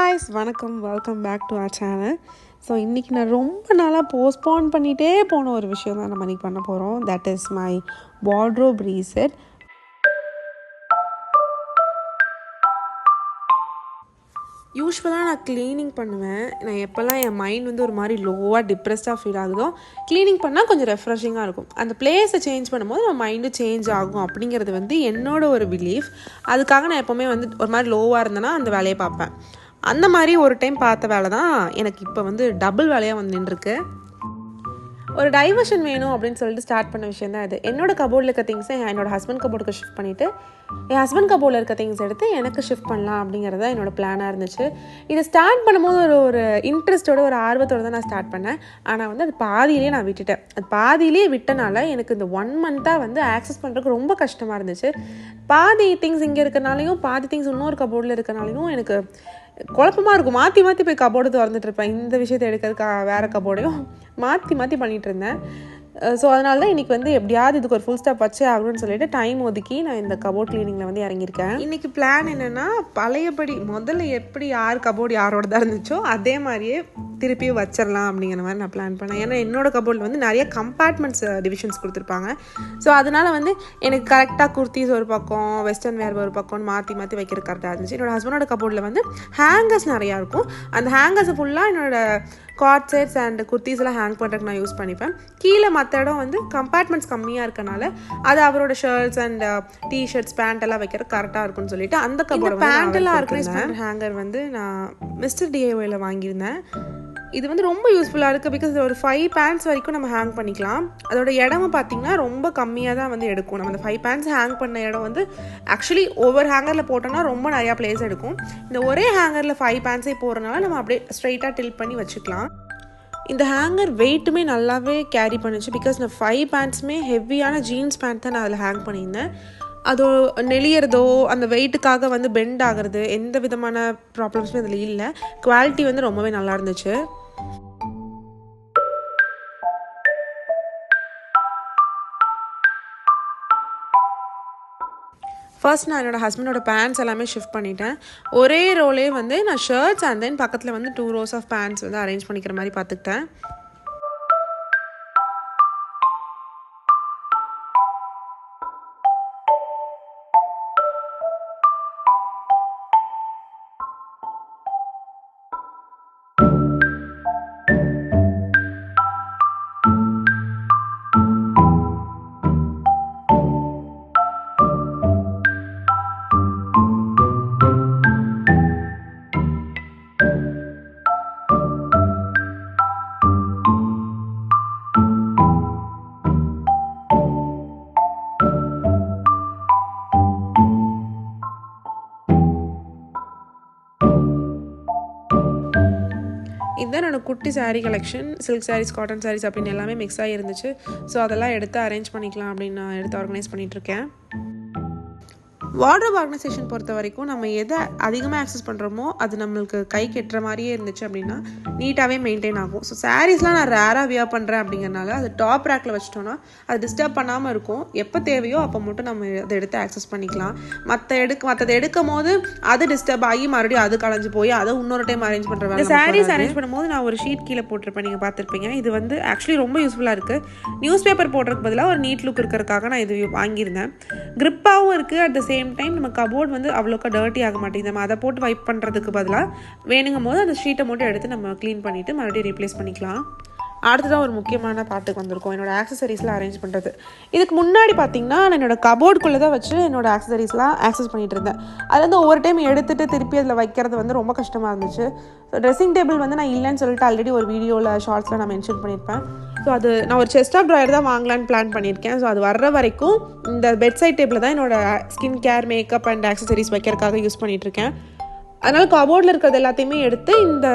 guys, வணக்கம், welcome back to our channel. So இன்றைக்கி நான் ரொம்ப நாளாக போஸ்ட்போன் பண்ணிகிட்டே போன ஒரு விஷயம் தான் நம்ம இன்றைக்கி பண்ண போகிறோம். That is my wardrobe reset. யூஸ்வலாக நான் க்ளீனிங் பண்ணுவேன். நான் எப்போல்லாம் என் மைண்ட் வந்து ஒரு மாதிரி லோவாக டிப்ரெஸ்டாக ஃபீல் ஆகுதோ க்ளீனிங் பண்ணால் கொஞ்சம் ரெஃப்ரெஷிங்காக இருக்கும். அந்த பிளேஸை சேஞ்ச் பண்ணும்போது நம்ம மைண்டு சேஞ்ச் ஆகும் அப்படிங்கிறது வந்து என்னோட ஒரு பிலீஃப். அதுக்காக நான் எப்போவுமே வந்து ஒரு மாதிரி லோவாக இருந்தேன்னா அந்த வேலையை பார்ப்பேன். அந்த மாதிரி ஒரு டைம் பார்த்த வேலை தான் எனக்கு இப்போ வந்து டபுள் வேலையாக வந்து நின்றுருக்கு. ஒரு டைவர்ஷன் வேணும் அப்படின்னு சொல்லிட்டு ஸ்டார்ட் பண்ண விஷயம் தான் இது. என்னோட கபோர்டில் இருக்க திங்ஸை என்னோட ஹஸ்பண்ட் கபோர்டுக்கு ஷிஃப்ட் பண்ணிவிட்டு என் ஹஸ்பண்ட் கபோர்டில் இருக்க திங்ஸ் எடுத்து எனக்கு ஷிஃப்ட் பண்ணலாம் அப்படிங்கிறது தான் என்னோட பிளானாக இருந்துச்சு. இதை ஸ்டார்ட் பண்ணும்போது ஒரு இன்ட்ரெஸ்ட்டோட ஒரு ஆர்வத்தோடு தான் நான் ஸ்டார்ட் பண்ணேன். ஆனால் வந்து அது பாதியிலே நான் விட்டுட்டேன். அது பாதியிலே விட்டனால எனக்கு இந்த 1 மந்த்தாக வந்து ஆக்சஸ் பண்ணுறதுக்கு ரொம்ப கஷ்டமாக இருந்துச்சு. பாதி திங்ஸ் இங்கே இருக்கனாலையும் பாதி திங்ஸ் இன்னொரு கபோர்டில் இருக்கனாலையும் எனக்கு குழப்பமாக இருக்கும். மாற்றி மாற்றி போய் கபோர்டு திறந்துட்டு இருப்பேன். இந்த விஷயத்தை எடுக்கிறதுக்கு வேறு கபோர்டையும் மாற்றி மாற்றி பண்ணிகிட்டு இருந்தேன். ஸோ அதனால தான் இன்றைக்கி வந்து எப்படியாவது இதுக்கு ஒரு ஃபுல் ஸ்டாப் வச்சே ஆகணும்னு சொல்லிட்டு டைம் ஒதுக்கி நான் இந்த கபோர்ட் க்ளீனிங்கில் வந்து இறங்கியிருக்கேன். இன்றைக்கி பிளான் என்னென்னா, பழையபடி முதல்ல எப்படி கபோர்டு யாரோட தான் இருந்துச்சோ அதே மாதிரியே திருப்பியும் வச்சிடலாம் அப்படிங்கிற மாதிரி நான் பிளான் பண்ணேன். ஏன்னா என்னோடய கபோர்டில் வந்து நிறைய கம்பார்ட்மெண்ட்ஸ் டிவிஷன்ஸ் கொடுத்துருப்பாங்க. ஸோ அதனால் வந்து எனக்கு கரெக்டாக குர்த்திஸ் ஒரு பக்கம், வெஸ்டர்ன் வேர் ஒரு பக்கம்னு மாற்றி மாற்றி வைக்கிறது கரெக்டாக இருந்துச்சு. என்னோடய ஹஸ்பண்டோட கபோர்டில் வந்து ஹேங்கர்ஸ் நிறையா இருக்கும். அந்த ஹேங்கர்ஸை ஃபுல்லாக என்னோடய கார்ட் செட்ஸ் அண்ட் குர்த்திஸ் எல்லாம் ஹேங் பண்ணுறதுக்கு நான் யூஸ் பண்ணிப்பேன். கீழே மற்ற இடம் வந்து கம்பார்ட்மெண்ட்ஸ் கம்மியாக இருக்கனால அது அவரோட ஷர்ட்ஸ் அண்ட் டிஷர்ட்ஸ் பேண்ட் எல்லாம் வைக்கிறது கரெக்டாக இருக்கும்னு சொல்லிட்டு அந்த கபோர்டு பேண்ட் எல்லாம் ஆர்கனைஸ் ஹேங்கர் வந்து நான் மிஸ்டர் DIYல வாங்கியிருந்தேன். இது வந்து ரொம்ப யூஸ்ஃபுல்லாக இருக்குது. பிகாஸ் ஒரு 5 பேண்ட்ஸ் வரைக்கும் நம்ம ஹேங் பண்ணிக்கலாம். அதோட இடமும் பார்த்திங்கன்னா ரொம்ப கம்மியாக தான் வந்து எடுக்கும். நம்ம அந்த 5 பேண்ட்ஸ் ஹேங் பண்ண இடம் வந்து ஆக்சுவலி ஒவ்வொரு ஹேங்கரில் போட்டோம்னா ரொம்ப நிறையா பிளேஸ் எடுக்கும். இந்த ஒரே ஹேங்கரில் 5 பேண்ட்ஸே போகிறனால நம்ம அப்படியே ஸ்ட்ரைட்டாக டில்ட் பண்ணி வச்சுக்கலாம். இந்த ஹேங்கர் வெயிட்டுமே நல்லாவே கேரி பண்ணிச்சு. பிகாஸ் நான் 5 பேண்ட்ஸுமே ஹெவியான ஜீன்ஸ் பேண்ட் தான் நான் அதில் ஹேங் பண்ணியிருந்தேன். அதோ நெளியறதோ அந்த வெயிட்டுக்காக வந்து பெண்ட் ஆகிறது எந்த விதமான ப்ராப்ளம்ஸுமே இதில் இல்லை. குவாலிட்டி வந்து ரொம்பவே நல்லா இருந்துச்சு. ஃபர்ஸ்ட் நான் என்னோடய ஹஸ்பண்டோட பேண்ட்ஸ் எல்லாமே ஷிஃப்ட் பண்ணிட்டேன். ஒரே ரோலே வந்து நான் ஷர்ட்ஸ் அண்ட் தென் பக்கத்தில் வந்து 2 rows ஆஃப் பேண்ட்ஸ் வந்து அரேஞ்ச் பண்ணிக்கிற மாதிரி பார்த்துக்கிட்டேன். இதுதான் என்னோடய குட்டி sari collection. Silk saris, cotton saris அப்படின்னு எல்லாமே மிக்ஸ் ஆகி இருந்துச்சு. ஸோ அதெல்லாம் எடுத்து அரேஞ்ச் பண்ணிக்கலாம் அப்படின்னு நான் எடுத்து ஆர்கனைஸ் பண்ணிகிட்ருக்கேன். வார்ட்ரோப் ஆர்கனைசேஷன் பொறுத்த வரைக்கும் நம்ம எதை அதிகமாக ஆக்சஸ் பண்ணுறோமோ அது நம்மளுக்கு கை கெட்டுற மாதிரியே இருந்துச்சு அப்படின்னா நீட்டாகவே மெயின்டைன் ஆகும். ஸோ சாரீஸ்லாம் நான் ரேராக வியர் பண்ணுறேன் அப்படிங்கிறனால அது டாப் ரேக்கில் வச்சிட்டோன்னா அது டிஸ்டர்ப் பண்ணாமல் இருக்கும். எப்போ தேவையோ அப்போ மட்டும் நம்ம அதை எடுத்து ஆக்சஸ் பண்ணிக்கலாம். மற்றதை எடுக்கும் போது அது டிஸ்டர்ப் ஆகி மறுபடியும் அது கலைஞ்சு போய் அதை இன்னொரு டைம் அரேஞ்ச் பண்ணுற வேலை. சாரீஸ் அரேஞ்ச் பண்ணும்போது நான் ஒரு ஷீட் கீழே போட்டிருப்பேன், நீங்கள் பார்த்துருப்பீங்க. இது வந்து ஆக்சுவலி ரொம்ப யூஸ்ஃபுல்லாக இருக்குது. நியூஸ் பேப்பர் போடுறதுக்கு பதிலாக ஒரு நீட் லுக் இருக்கிறதுக்காக நான் இது வாங்கியிருந்தேன். கிரிப்பாகவும் இருக்குது. அட் த சேம் டைம் நம்ம கபோர்ட் வந்து அவ்வளோக்கா டர்ட்டி ஆக மாட்டேங்குது. நம்ம அதை போட்டு வைப் பண்ணுறதுக்கு பதிலாக வேணுங்கும் போது அந்த ஷீட்டை மட்டும் எடுத்து நம்ம க்ளீன் பண்ணிவிட்டு மறுபடியும் ரீப்ளேஸ் பண்ணிக்கலாம். அடுத்ததான் ஒரு முக்கியமான பாட்டுக்கு வந்திருக்கோம், என்னோடய ஆக்சசரிஸ்லாம் அரேஞ்ச் பண்ணுறது. இதுக்கு முன்னாடி பார்த்திங்கன்னா நான் என்னோடய கபோர்டுக்குள்ளே தான் வச்சு என்னோடய ஆக்சசரிஸ்லாம் ஆக்சஸ் பண்ணிகிட்டு இருந்தேன். அது வந்து ஒவ்வொரு டைம் எடுத்துகிட்டு திருப்பி அதில் வைக்கிறது வந்து ரொம்ப கஷ்டமாக இருந்துச்சு. ஸோ ட்ரெஸ்ஸிங் டேபிள் வந்து நான் இல்லைன்னு சொல்லிட்டு ஆல்ரெடி ஒரு வீடியோவில் ஷார்ட்ஸில் நான் மென்ஷன் பண்ணியிருப்பேன். ஸோ அது நான் ஒரு செஸ்ட் ஆஃப் ட்ராயர் தான் வாங்கலான்னு பிளான் பண்ணியிருக்கேன். ஸோ அது வர்ற வரைக்கும் இந்த பெட் சைட் டேபிள் தான் என்னோடய skin care, makeup and accessories வைக்கிறதுக்காக யூஸ் பண்ணிகிட்ருக்கேன். அதனால் கபோர்டில் இருக்கிறது எல்லாத்தையுமே எடுத்து இந்த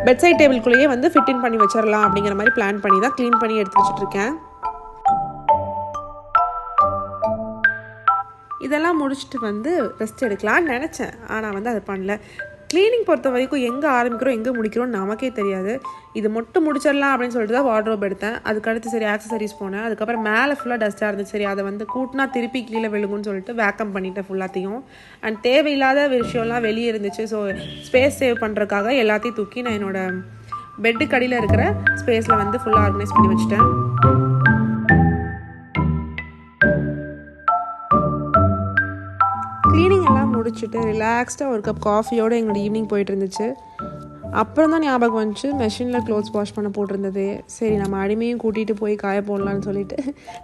பெட் சைட் டேபிள்குள்ளேயே வந்து ஃபிட்டின் பண்ணி வச்சிடலாம் அப்படிங்கிற மாதிரி பிளான் பண்ணி தான் க்ளீன் பண்ணி எடுத்து வச்சுட்ருக்கேன். இதெல்லாம் முடிச்சுட்டு வந்து ரெஸ்ட் எடுக்கலான்னு நினச்சேன். ஆனால் வந்து அது பண்ணல. க்ளீனிங் பொறுத்த வரைக்கும் எங்கே ஆரம்பிக்கிறோம் எங்கே முடிக்கிறோம் நமக்கே தெரியாது. இது மட்டும் முடிச்சிடலாம் அப்படின்னு சொல்லிட்டு தான் வார்ட்ரோப் எடுத்தேன். அதுக்கடுத்து சரி ஆக்சசரிஸ் போனேன். அதுக்கப்புறம் மேலே ஃபுல்லாக டஸ்ட்டாக இருந்துச்சு. சரி அதை வந்து கூட்டினா திருப்பி கீழே விழுங்குன்னு சொல்லிட்டு வேக்கம் பண்ணிட்டேன் ஃபுல்லாத்தையும். அண்ட் தேவையில்லாத விஷயம்லாம் வெளியே இருந்துச்சு. ஸோ ஸ்பேஸ் சேவ் பண்ணுறதுக்காக எல்லாத்தையும் தூக்கி நான் என்னோடய பெட்டுக்கு அடியில் இருக்கிற ஸ்பேஸில் வந்து ஃபுல்லாக ஆர்கனைஸ் பண்ணி வச்சுட்டேன். க்ளீனிங் எல்லாம் முடிச்சுட்டு ரிலாக்ஸ்டாக ஒரு கப் காஃபியோடு எங்களோட ஈவினிங் போயிட்டு இருந்துச்சு. அப்புறம் தான் ஞாபகம் வந்துச்சு மெஷினில் க்ளோத்ஸ் வாஷ் பண்ண போட்டிருந்தது. சரி நம்ம அடிமையும் கூட்டிகிட்டு போய் காய போடலான்னு சொல்லிட்டு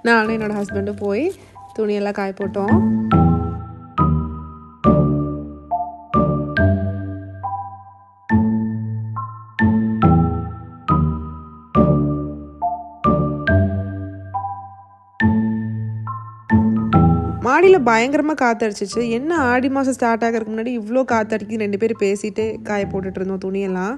நானும் என்னோடய ஹஸ்பண்டும் போய் துணியெல்லாம் காய போட்டோம். மாடியில் பயங்கரமாக காற்றடிச்சிச்சு. என்ன ஆடி மாதம் ஸ்டார்ட் ஆகிறதுக்கு முன்னாடி இவ்வளோ காற்றடிக்குது 2 பேரும் பேசிகிட்டு காய போட்டுட்டு இருந்தோம் துணியெல்லாம்.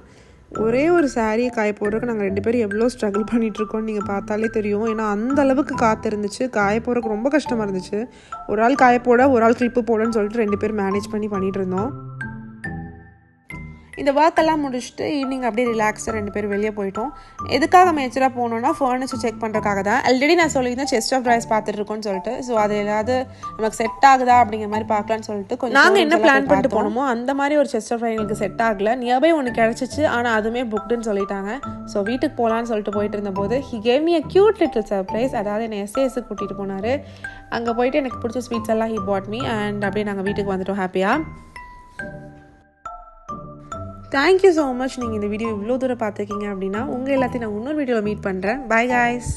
ஒரே ஒரு சாரியை காய போடுறதுக்கு நாங்கள் 2 பேரும் எவ்வளோ ஸ்ட்ரகிள் பண்ணிகிட்ருக்கோன்னு நீங்கள் பார்த்தாலே தெரியும். ஏன்னா அந்த அளவுக்கு காற்று இருந்துச்சு. காய போடுறதுக்கு ரொம்ப கஷ்டமாக இருந்துச்சு. ஒரு ஆள் காய போட ஒரு ஆள் கிளிப்பு போடன்னு சொல்லிட்டு 2 பேரும் மேனேஜ் பண்ணிகிட்டு இருந்தோம். இந்த ஒர்க்கெல்லாம் முடிச்சுட்டு ஈவினிங் அப்படியே ரிலாக்ஸாக 2 பேரும் வெளியே போயிட்டோம். எதுக்காக மேஜராக போனோன்னா ஃபர்னிச்சர் செக் பண்ணுறதுக்காக தான். ஆல்ரெடி நான் சொல்லியிருந்தேன் செஸ்ட் ஆஃப் ட்ராயர்ஸ் பார்த்துட்ருக்கோன்னு சொல்லிட்டு. ஸோ அது ஏதாவது நமக்கு செட் ஆகுதா அப்படிங்கிற மாதிரி பார்க்கலான்னு சொல்லிட்டு கொஞ்சம் நாங்கள் என்ன பிளான் பண்ணிட்டு போனோமோ அந்த மாதிரி ஒரு செஸ்ட் ஆஃப் ட்ராயர் எங்களுக்கு செட் ஆகலை. நியர்பை ஒன்று கிடச்சிச்சு. ஆனால் அதுவுமே புக்டுன்னு சொல்லிட்டாங்க. ஸோ வீட்டுக்கு போகலான்னு சொல்லிட்டு போயிட்டு இருந்தபோது he gave me a cute little surprise. அதாவது என்னை எஸ்ஏஎஸ்க்கு கூட்டிகிட்டு போனார். அங்கே போயிட்டு எனக்கு பிடிச்ச ஸ்வீட்ஸ் எல்லாம் ஹி பாட் மீ. அண்ட் அப்படியே நாங்கள் வீட்டுக்கு வந்துட்டோம் ஹாப்பியாக. Thank you so much. நீங்கள் இந்த வீடியோ இவ்வளோ தூரம் பார்த்துருக்கீங்க அப்படின்னா உங்கள் எல்லாத்தையும் நான் இன்னொரு வீடியோவில் மீட் பண்ணுறேன். By guys.